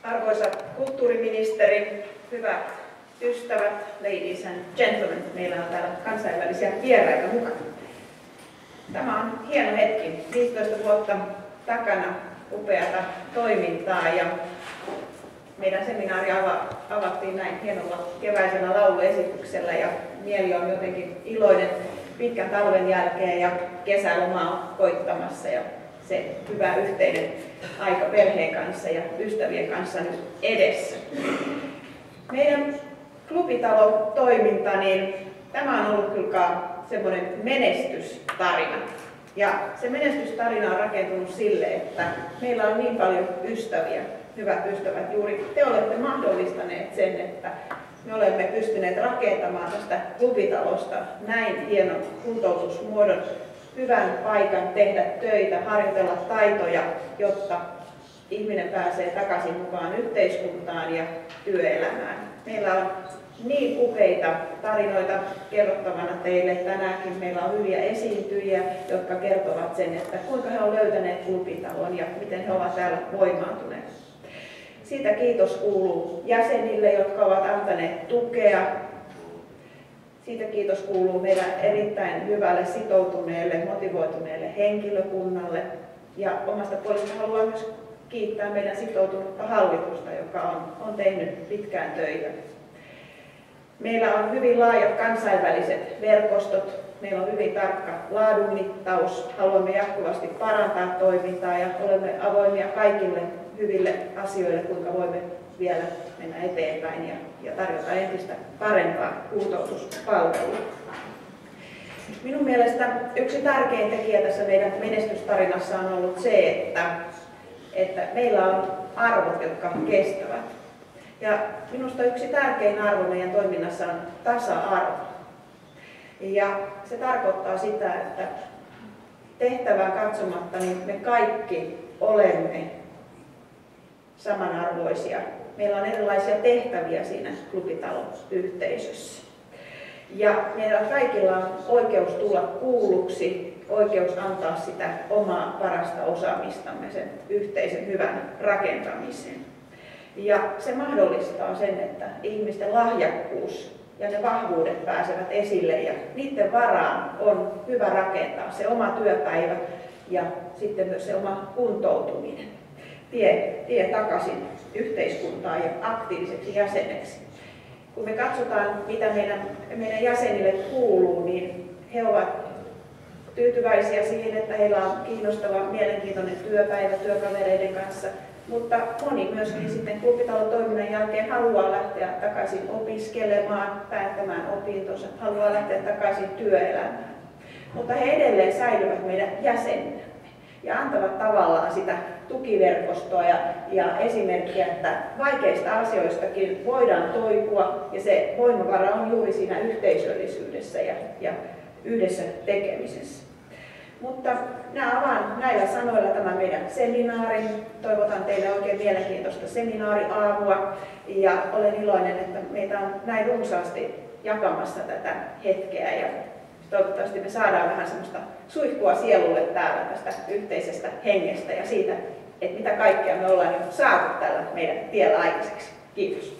Arvoisa kulttuuriministeri, hyvät ystävät, ladies and gentlemen, meillä on täällä kansainvälisiä vieraita mukana. Tämä on hieno hetki, 15 vuotta takana upeata toimintaa ja meidän seminaari avattiin näin hienolla keväisellä lauluesityksellä ja mieli on jotenkin iloinen pitkän talven jälkeen ja kesäloma on koittamassa ja se hyvä yhteinen aika perheen kanssa ja ystävien kanssa nyt edessä. Meidän klubitalo-toiminta, niin tämä on ollut kyllä semmoinen menestystarina. Ja se menestystarina on rakentunut sille, että meillä on niin paljon ystäviä, hyvät ystävät, juuri te olette mahdollistaneet sen, että me olemme pystyneet rakentamaan tästä klubitalosta näin hienon kuntoutusmuodon, hyvän paikan tehdä töitä, harjoitella taitoja, jotta ihminen pääsee takaisin mukaan yhteiskuntaan ja työelämään. Meillä on niin upeita tarinoita kerrottavana teille tänäänkin. Meillä on hyviä esiintyjiä, jotka kertovat sen, että kuinka he ovat löytäneet klubitalon ja miten he ovat täällä voimaantuneet. Siitä kiitos kuuluu jäsenille, jotka ovat antaneet tukea. Siitä kiitos kuuluu meidän erittäin hyvälle, sitoutuneelle, motivoituneelle henkilökunnalle. Ja omasta puolesta haluan myös kiittää meidän sitoutunutta hallitusta, joka on tehnyt pitkään töitä. Meillä on hyvin laajat kansainväliset verkostot. Meillä on hyvin tarkka laadunmittaus. Haluamme jatkuvasti parantaa toimintaa ja olemme avoimia kaikille hyville asioille, kuinka voimme vielä mennä eteenpäin ja tarjota entistä parempaa kuntoutuspalvelua. Minun mielestä yksi tärkein tekijä tässä meidän menestystarinassa on ollut se, että meillä on arvot, jotka kestävät. Ja minusta yksi tärkein arvo meidän toiminnassa on tasa-arvo. Ja se tarkoittaa sitä, että tehtävään katsomatta niin me kaikki olemme samanarvoisia. Meillä on erilaisia tehtäviä siinä klubitaloyhteisössä. Ja meillä kaikilla on oikeus tulla kuulluksi, oikeus antaa sitä omaa parasta osaamistamme sen yhteisen hyvän rakentamiseen. Ja se mahdollistaa sen, että ihmisten lahjakkuus ja ne vahvuudet pääsevät esille ja niiden varaan on hyvä rakentaa se oma työpäivä ja sitten myös se oma kuntoutuminen. Tie takaisin yhteiskuntaan ja aktiiviseksi jäseneksi. Kun me katsotaan, mitä meidän jäsenille kuuluu, niin he ovat tyytyväisiä siihen, että heillä on kiinnostava, mielenkiintoinen työpäivä työkavereiden kanssa, mutta moni myöskin sitten klubitalotoiminnan jälkeen haluaa lähteä takaisin opiskelemaan, päättämään opintonsa, haluaa lähteä takaisin työelämään. Mutta he edelleen säilyvät meidän jäseninä ja antavat tavallaan sitä tukiverkostoa ja esimerkkiä, että vaikeista asioistakin voidaan toipua ja se voimavara on juuri siinä yhteisöllisyydessä ja yhdessä tekemisessä. Mutta avaan näillä sanoilla tämän meidän seminaarin. Toivotan teille oikein mielenkiintoista seminaariaamua ja olen iloinen, että meitä on näin runsaasti jakamassa tätä hetkeä ja toivottavasti me saadaan vähän semmoista suihkua sielulle täällä tästä yhteisestä hengestä ja siitä, että mitä kaikkea me ollaan jo saatu tällä meidän tiellä aikaiseksi. Kiitos.